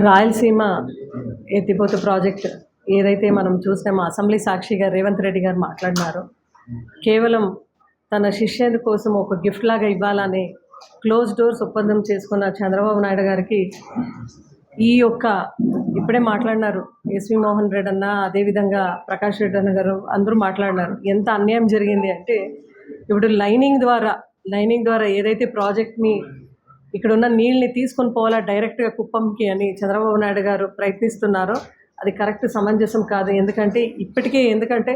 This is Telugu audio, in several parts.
రాయలసీమ ఎత్తిపోతు ప్రాజెక్ట్ ఏదైతే మనం చూసినామో అసెంబ్లీ సాక్షిగా రేవంత్ రెడ్డి గారు మాట్లాడినారో కేవలం తన శిష్యుని కోసం ఒక గిఫ్ట్ లాగా ఇవ్వాలని క్లోజ్ డోర్స్ ఒప్పందం చేసుకున్న చంద్రబాబు నాయుడు గారికి ఈ యొక్క ఇప్పుడే మాట్లాడినారు ఎస్వి మోహన్ రెడ్డి అన్న, అదేవిధంగా ప్రకాష్ రెడ్డి అన్న గారు అందరూ మాట్లాడినారు. ఎంత అన్యాయం జరిగింది అంటే ఇప్పుడు లైనింగ్ ద్వారా ఏదైతే ప్రాజెక్ట్ని ఇక్కడున్న నీళ్ళని తీసుకొని పోవాలా డైరెక్ట్గా కుప్పంకి అని చంద్రబాబు నాయుడు గారు ప్రయత్నిస్తున్నారో అది కరెక్ట్, సమంజసం కాదు. ఎందుకంటే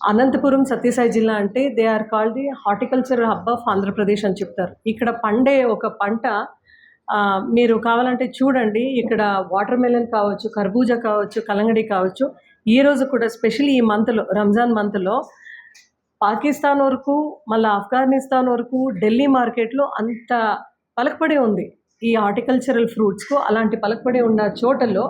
అనంతపురం సత్యసాయి జిల్లా అంటే they are called the horticulture hub of Andhra Pradesh అని చెప్తారు. ఇక్కడ పండే ఒక పంట మీరు కావాలంటే చూడండి, ఇక్కడ వాటర్ మెలన్ కావచ్చు, కర్బూజా కావచ్చు, కలంగడి కావచ్చు. ఈరోజు కూడా స్పెషల్లీ ఈ మంత్లో, రంజాన్ మంత్లో పాకిస్తాన్ వరకు, మళ్ళీ ఆఫ్ఘనిస్తాన్ వరకు ఢిల్లీ మార్కెట్లో అంత పలకపడి ఉంది ఈ హార్టికల్చరల్ ఫ్రూట్స్కు. అలాంటి పలకపడి ఉన్న చోటలో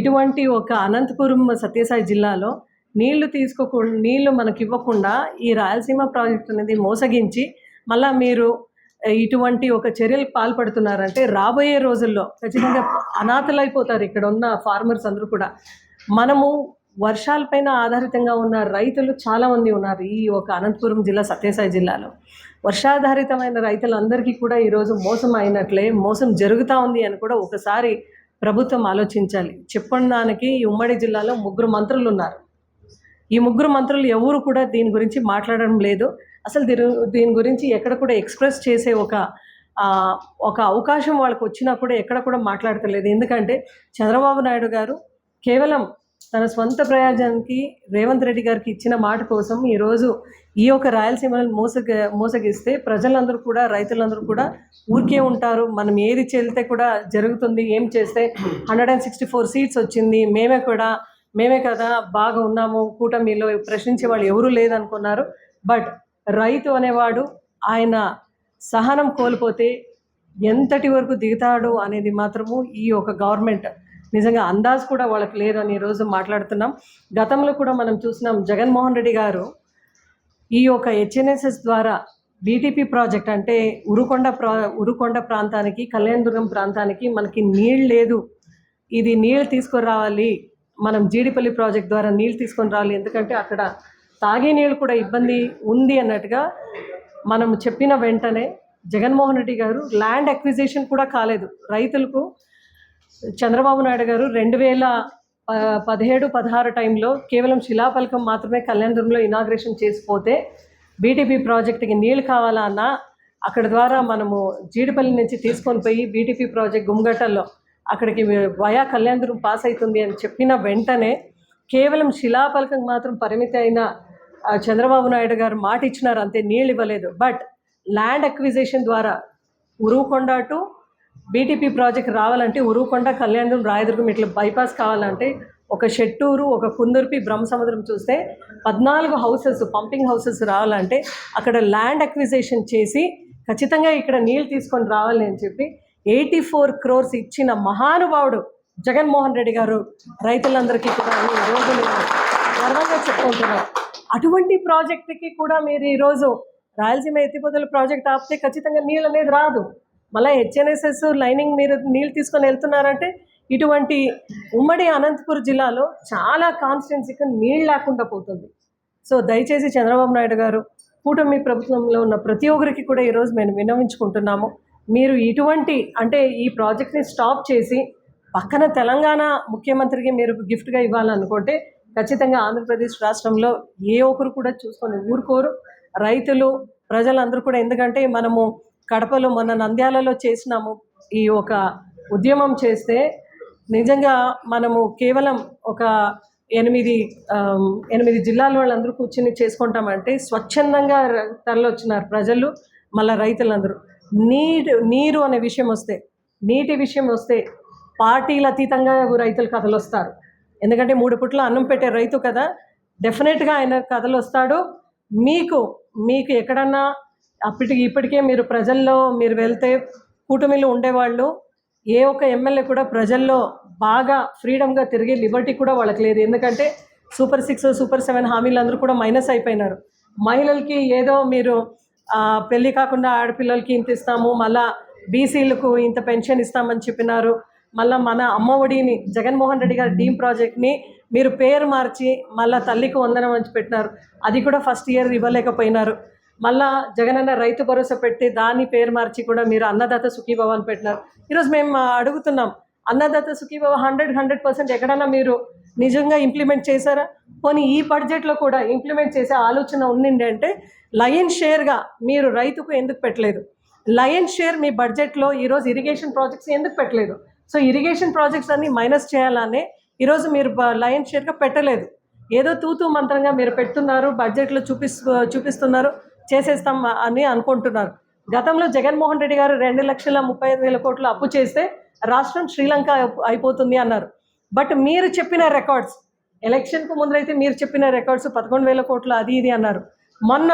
ఇటువంటి ఒక అనంతపురం సత్యసాయి జిల్లాలో నీళ్లు మనకి ఇవ్వకుండా ఈ రాయలసీమ ప్రాజెక్ట్ అనేది మోసగించి మళ్ళీ మీరు ఇటువంటి ఒక చర్యలకు పాల్పడుతున్నారంటే రాబోయే రోజుల్లో ఖచ్చితంగా అనాథలైపోతారు ఇక్కడ ఉన్న ఫార్మర్స్ అందరూ కూడా. మనము వర్షాలపైన ఆధారితంగా ఉన్న రైతులు చాలామంది ఉన్నారు ఈ ఒక అనంతపురం జిల్లా సత్యసాయి జిల్లాలో. వర్షాధారితమైన రైతులందరికీ కూడా ఈరోజు మోసం జరుగుతూ ఉంది అని కూడా ఒకసారి ప్రభుత్వం ఆలోచించాలి. చెప్పడానికి ఈ ఉమ్మడి జిల్లాలో 3 మంత్రులు ఉన్నారు. ఈ 3 మంత్రులు ఎవరు కూడా దీని గురించి మాట్లాడడం లేదు. అసలు దీని గురించి ఎక్కడ కూడా ఎక్స్ప్రెస్ చేసే ఒక అవకాశం వాళ్ళకు వచ్చినా కూడా ఎక్కడ కూడా మాట్లాడతలేదు. ఎందుకంటే చంద్రబాబు నాయుడు గారు కేవలం తన స్వంత ప్రయోజనానికి రేవంత్ రెడ్డి గారికి ఇచ్చిన మాట కోసం ఈరోజు ఈ యొక్క రాయలసీమను మోసగిస్తే ప్రజలందరూ కూడా, రైతులందరూ కూడా ఊరికే ఉంటారు. మనం ఏది చెల్లితే కూడా జరుగుతుంది, ఏం చేస్తే 164 సీట్స్ వచ్చింది, మేమే కదా బాగా ఉన్నాము, కూటమిలో ప్రశ్నించే వాళ్ళు ఎవరూ లేదనుకున్నారు. బట్ రైతు అనేవాడు ఆయన సహనం కోల్పోతే ఎంతటి వరకు దిగుతాడు అనేది మాత్రము ఈ యొక్క గవర్నమెంట్ నిజంగా అందాజు కూడా వాళ్ళకి లేదు అని ఈరోజు మాట్లాడుతున్నాం. గతంలో కూడా మనం చూసినాం, జగన్మోహన్ రెడ్డి గారు ఈ యొక్క హెచ్ఎన్ఎస్ఎస్ ద్వారా బీటీపీ ప్రాజెక్ట్ అంటే ఉరుకొండ ప్రాంతానికి, కళ్యాణదుర్గం ప్రాంతానికి మనకి నీళ్ళు లేదు, ఇది నీళ్ళు తీసుకురావాలి, మనం జీడిపల్లి ప్రాజెక్ట్ ద్వారా నీళ్ళు తీసుకొని రావాలి, ఎందుకంటే అక్కడ తాగే నీళ్ళు కూడా ఇబ్బంది ఉంది అన్నట్టుగా మనం చెప్పిన వెంటనే జగన్మోహన్ రెడ్డి గారు ల్యాండ్ అక్విజిషన్ కూడా కాలేదు రైతులకు. చంద్రబాబు నాయుడు గారు 2017-16 టైంలో కేవలం శిలాఫలకం మాత్రమే కళ్యాణదుర్గంలో ఇనాగ్రేషన్ చేసిపోతే బీటీపీ ప్రాజెక్ట్కి నీళ్ళు కావాలా అన్న అక్కడ ద్వారా మనము జీడిపల్లి నుంచి తీసుకొని పోయి బీటీపీ ప్రాజెక్ట్ గుమ్మగట్టల్లో అక్కడికి వయా కళ్యాణదుర్గం పాస్ అవుతుంది అని చెప్పిన వెంటనే కేవలం శిలాఫలకం మాత్రం పరిమితి అయిన చంద్రబాబు నాయుడు గారు మాట ఇచ్చినారు, అంతే, నీళ్ళు ఇవ్వలేదు. బట్ ల్యాండ్ అక్విజిషన్ ద్వారా ఉరుకొండ టు బీటీపీ ప్రాజెక్ట్ రావాలంటే ఉరుకొండ, కళ్యాణదుర్గం, రాయదుర్గం ఇట్లా బైపాస్ కావాలంటే ఒక షెట్టూరు, ఒక కుందుర్పి, బ్రహ్మసముద్రం చూస్తే 14 పంపింగ్ హౌసెస్ రావాలంటే అక్కడ ల్యాండ్ అక్విజిషన్ చేసి ఖచ్చితంగా ఇక్కడ నీళ్ళు తీసుకొని రావాలి అని చెప్పి 84 crores ఇచ్చిన మహానుభావుడు జగన్మోహన్ రెడ్డి గారు రైతులందరికీ కూడా ఈరోజు గర్వంగా చెప్పుకుంటున్నారు. అటువంటి ప్రాజెక్టుకి కూడా మీరు ఈరోజు రాయలసీమ ఎత్తిపోతల ప్రాజెక్ట్ ఆపితే ఖచ్చితంగా నీళ్ళు అనేది రాదు. మళ్ళీ హెచ్ఎన్ఎస్ఎస్ లైనింగ్ మీరు నీళ్ళు తీసుకొని వెళ్తున్నారంటే ఇటువంటి ఉమ్మడి అనంతపురం జిల్లాలో చాలా కాన్స్టిట్యున్సీకి నీళ్ళు లేకుండా పోతుంది. సో దయచేసి చంద్రబాబు నాయుడు గారు, కూటమి ప్రభుత్వంలో ఉన్న ప్రతి ఒక్కరికి కూడా ఈరోజు మేము విన్నవించుకుంటున్నాము, మీరు ఇటువంటి అంటే ఈ ప్రాజెక్ట్ని స్టాప్ చేసి పక్కన తెలంగాణ ముఖ్యమంత్రికి మీరు గిఫ్ట్గా ఇవ్వాలనుకుంటే ఖచ్చితంగా ఆంధ్రప్రదేశ్ రాష్ట్రంలో ఏ ఒక్కరు కూడా చూసుకొని ఊరుకోరు. రైతులు, ప్రజలందరూ కూడా, ఎందుకంటే మనము కడపలో మొన్న నంద్యాలలో చేసినాము ఈ ఒక ఉద్యమం చేస్తే నిజంగా మనము కేవలం ఒక 8 జిల్లాల వాళ్ళందరూ కూర్చొని చేసుకుంటామంటే స్వచ్ఛందంగా తరలొచ్చినారు ప్రజలు, మళ్ళీ రైతులందరూ. నీరు అనే విషయం వస్తే, నీటి విషయం వస్తే పార్టీల అతీతంగా రైతులు కథలు వస్తారు. ఎందుకంటే 3 పుట్ల అన్నం పెట్టే రైతు కదా, డెఫినెట్గా ఆయన కథలు వస్తాడు. మీకు ఎక్కడన్నా ఇప్పటికే మీరు ప్రజల్లో మీరు వెళ్తే కూటమిలో ఉండేవాళ్ళు ఏ ఒక్క ఎమ్మెల్యే కూడా ప్రజల్లో బాగా ఫ్రీడమ్గా తిరిగే లిబర్టీ కూడా వాళ్ళకి లేదు. ఎందుకంటే సూపర్ 6, సూపర్ 7 హామీలు అందరూ కూడా మైనస్ అయిపోయినారు. మహిళలకి ఏదో మీరు పెళ్ళి కాకుండా ఆడపిల్లలకి ఇంత ఇస్తాము, మళ్ళీ బీసీలకు ఇంత పెన్షన్ ఇస్తామని చెప్పినారు. మళ్ళీ మన అమ్మఒడిని జగన్మోహన్ రెడ్డి గారి డ్రీమ్ ప్రాజెక్ట్ని మీరు పేరు మార్చి మళ్ళీ తల్లికి వందనం అని పెట్టినారు. అది కూడా ఫస్ట్ ఇయర్ ఇవ్వలేకపోయినారు. మళ్ళా జగనన్న రైతు భరోసా పెట్టి దాని పేరు మార్చి కూడా మీరు అన్నదాత సుఖీభవ అని పెట్టినారు. ఈరోజు మేము అడుగుతున్నాం, అన్నదాత సుఖీభవ 100% ఎక్కడన్నా మీరు నిజంగా ఇంప్లిమెంట్ చేశారా? పోనీ ఈ బడ్జెట్లో కూడా ఇంప్లిమెంట్ చేసే ఆలోచన ఉండింది అంటే లయన్ షేర్గా మీరు రైతుకు ఎందుకు పెట్టలేదు? లయన్ షేర్ మీ బడ్జెట్లో ఈరోజు ఇరిగేషన్ ప్రాజెక్ట్స్ ఎందుకు పెట్టలేదు? సో ఇరిగేషన్ ప్రాజెక్ట్స్ అన్ని మైనస్ చేయాలనే ఈరోజు మీరు లయన్ షేర్గా పెట్టలేదు. ఏదో తూతూ మంత్రంగా మీరు పెడుతున్నారు, బడ్జెట్లో చూపిస్తున్నారు, చేసేస్తాం అని అనుకుంటున్నారు. గతంలో జగన్మోహన్ రెడ్డి గారు 2,35,000 కోట్లు అప్పు చేస్తే రాష్ట్రం శ్రీలంక అయిపోతుంది అన్నారు. బట్ మీరు చెప్పిన రికార్డ్స్ ఎలక్షన్కు ముందరైతే మీరు చెప్పిన రికార్డ్స్ 11,000 కోట్లు అది ఇది అన్నారు. మొన్న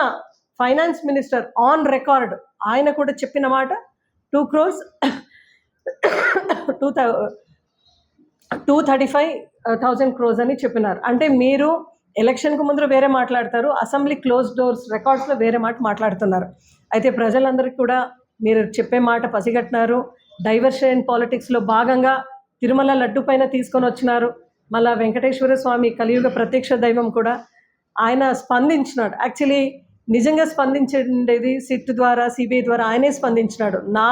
ఫైనాన్స్ మినిస్టర్ ఆన్ రికార్డ్ ఆయన కూడా చెప్పిన మాట 235,000 crores అని చెప్పినారు. అంటే మీరు ఎలక్షన్కు ముందు వేరే మాట్లాడతారు, అసెంబ్లీ క్లోజ్ డోర్స్ రికార్డ్స్లో వేరే మాట మాట్లాడుతున్నారు. అయితే ప్రజలందరికీ కూడా మీరు చెప్పే మాట పసిగట్టినారు. డైవర్షన్ పాలిటిక్స్లో భాగంగా తిరుమల లడ్డు పైన తీసుకొని వచ్చినారు. మళ్ళా వెంకటేశ్వర స్వామి కలియుగ ప్రత్యక్ష దైవం కూడా ఆయన స్పందించినాడు. యాక్చువల్లీ నిజంగా స్పందించేది సిట్ ద్వారా, సిబిఐ ద్వారా ఆయనే స్పందించినాడు. నా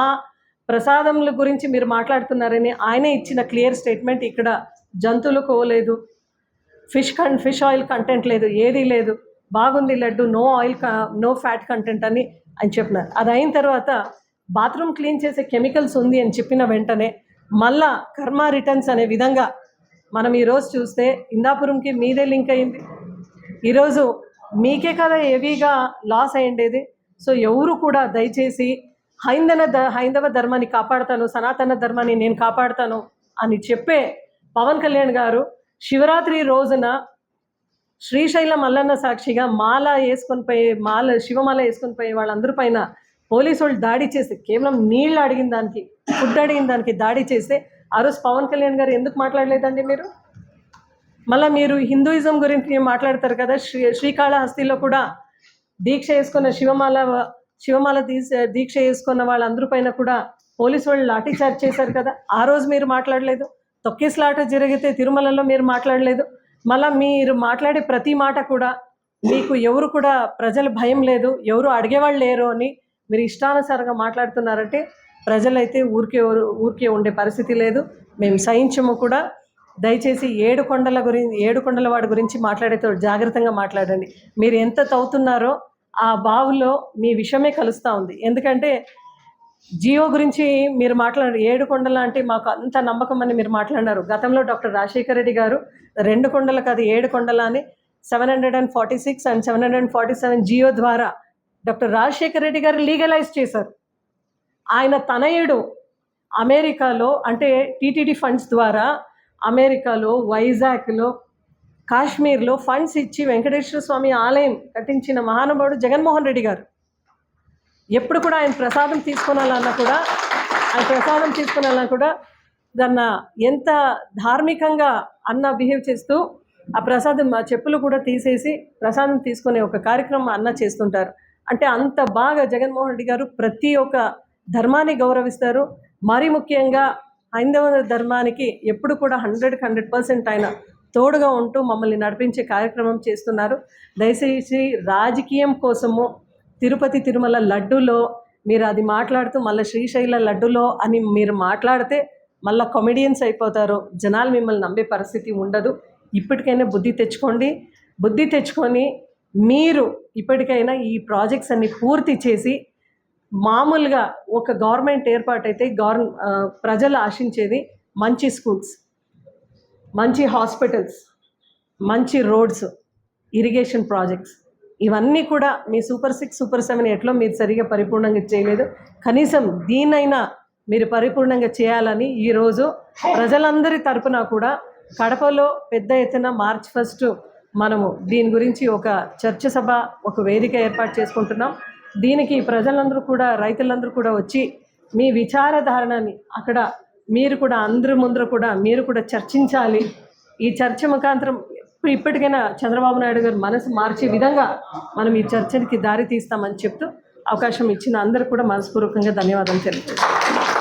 ప్రసాదముల గురించి మీరు మాట్లాడుతున్నారని ఆయనే ఇచ్చిన క్లియర్ స్టేట్మెంట్. ఇక్కడ జంతువులు కోలేదు, ఫిష్ ఆయిల్ కంటెంట్ లేదు, ఏదీ లేదు, బాగుంది లడ్డు, నో ఫ్యాట్ కంటెంట్ అని ఆయన చెప్పినారు. అది అయిన తర్వాత బాత్రూమ్ క్లీన్ చేసే కెమికల్స్ ఉంది అని చెప్పిన వెంటనే మళ్ళా కర్మ రిటర్న్స్ అనే విధంగా మనం ఈరోజు చూస్తే ఇందాపురంకి మీదే లింక్ అయింది. ఈరోజు మీకే కదా హెవీగా లాస్ అయ్యిండేది. సో ఎవరు కూడా దయచేసి హైందవ ధర్మాన్ని కాపాడుతాను, సనాతన ధర్మాన్ని నేను కాపాడుతాను అని చెప్పే పవన్ కళ్యాణ్ గారు శివరాత్రి రోజున శ్రీశైలం మల్లన్న సాక్షిగా శివమాల వేసుకొని పోయే వాళ్ళందరి పైన పోలీసు వాళ్ళు దాడి చేసి కేవలం నీళ్ళు అడిగిన దానికి, ఫుడ్ అడిగిన దానికి దాడి చేస్తే ఆ రోజు పవన్ కళ్యాణ్ గారు ఎందుకు మాట్లాడలేదండి మీరు? మళ్ళీ మీరు హిందూయిజం గురించి మాట్లాడతారు కదా, శ్రీకాళహస్తిలో కూడా దీక్ష చేసుకున్న శివమాల దీక్ష చేసుకున్న వాళ్ళందరి పైన కూడా పోలీసు వాళ్ళు లాఠీ చార్జ్ చేశారు కదా, ఆ రోజు మీరు మాట్లాడలేదు. తొక్కేస్లాట జరిగితే తిరుమలలో మీరు మాట్లాడలేదు. మళ్ళీ మీరు మాట్లాడే ప్రతి మాట కూడా మీకు ఎవరు కూడా ప్రజల భయం లేదు, ఎవరు అడిగేవాళ్ళు లేరు అని మీరు ఇష్టానుసారంగా మాట్లాడుతున్నారంటే ప్రజలైతే ఊరికే ఉండే పరిస్థితి లేదు. మేము సహించము కూడా. దయచేసి ఏడు కొండల వాడి గురించి మాట్లాడేటప్పుడు జాగ్రత్తగా మాట్లాడండి. మీరు ఎంత తవ్వుతున్నారో ఆ బావులో మీ విషమే కలుస్తూ ఉంది. ఎందుకంటే జియో గురించి మీరు మాట్లాడారు, 7 కొండల అంటే మాకు అంత నమ్మకం అని మీరు మాట్లాడినారు. గతంలో డాక్టర్ రాజశేఖర రెడ్డి గారు 2 కొండలు కాదు 7 కొండల అని 746 and 747 జియో ద్వారా డాక్టర్ రాజశేఖర రెడ్డి గారు లీగలైజ్ చేశారు. ఆయన తనయుడు అమెరికాలో అంటే టీటీడీ ఫండ్స్ ద్వారా అమెరికాలో, వైజాగ్లో, కాశ్మీర్లో ఫండ్స్ ఇచ్చి వెంకటేశ్వర స్వామి ఆలయం కట్టించిన మహానుభావుడు జగన్మోహన్ రెడ్డి గారు. ఎప్పుడు కూడా ఆయన ప్రసాదం తీసుకునాలన్నా కూడా దాన్ని ఎంత ధార్మికంగా అన్న బిహేవ్ చేస్తూ ఆ ప్రసాదం ఆ చెప్పులు కూడా తీసేసి ప్రసాదం తీసుకునే ఒక కార్యక్రమం అన్న చేస్తుంటారు. అంటే అంత బాగా జగన్మోహన్ రెడ్డి గారు ప్రతి ఒక్క ధర్మాన్ని గౌరవిస్తారు. మరీ ముఖ్యంగా హైందవ ధర్మానికి ఎప్పుడు కూడా 100% ఆయన తోడుగా ఉంటూ మమ్మల్ని నడిపించే కార్యక్రమం చేస్తున్నారు. దయచేసి రాజకీయం కోసము తిరుపతి తిరుమల లడ్డూలో మీరు అది మాట్లాడుతూ మళ్ళీ శ్రీశైల లడ్డూలో అని మీరు మాట్లాడితే మళ్ళీ కామెడియన్స్ అయిపోతారు. జనాలు మిమ్మల్ని నమ్మే పరిస్థితి ఉండదు. ఇప్పటికైనా బుద్ధి తెచ్చుకొని మీరు ఇప్పటికైనా ఈ ప్రాజెక్ట్స్ అన్ని పూర్తి చేసి మామూలుగా ఒక గవర్నమెంట్ ఏర్పాటైతే ప్రజలు ఆశించేది మంచి స్కూల్స్, మంచి హాస్పిటల్స్, మంచి రోడ్స్, ఇరిగేషన్ ప్రాజెక్ట్స్, ఇవన్నీ కూడా మీ సూపర్ 6, సూపర్ 7 ఎట్లో మీరు సరిగా పరిపూర్ణంగా చేయలేదు. కనీసం దీన్నైనా మీరు పరిపూర్ణంగా చేయాలని ఈరోజు ప్రజలందరి తరపున కూడా కడపలో పెద్ద ఎత్తున March 1 మనము దీని గురించి ఒక చర్చ సభ, ఒక వేదిక ఏర్పాటు చేసుకుంటున్నాం. దీనికి ప్రజలందరూ కూడా, రైతులందరూ కూడా వచ్చి మీ విచారధారణని అక్కడ మీరు కూడా అందరి ముందర కూడా మీరు కూడా చర్చించాలి. ఈ చర్చ ముఖాంతరం ఇప్పటికైనా చంద్రబాబు నాయుడు గారు మనసు మార్చే విధంగా మనం ఈ చర్చకి దారి తీస్తామని చెప్తూ అవకాశం ఇచ్చిన అందరూ కూడా మనస్పూర్వకంగా ధన్యవాదాలు తెలుపుతున్నాను.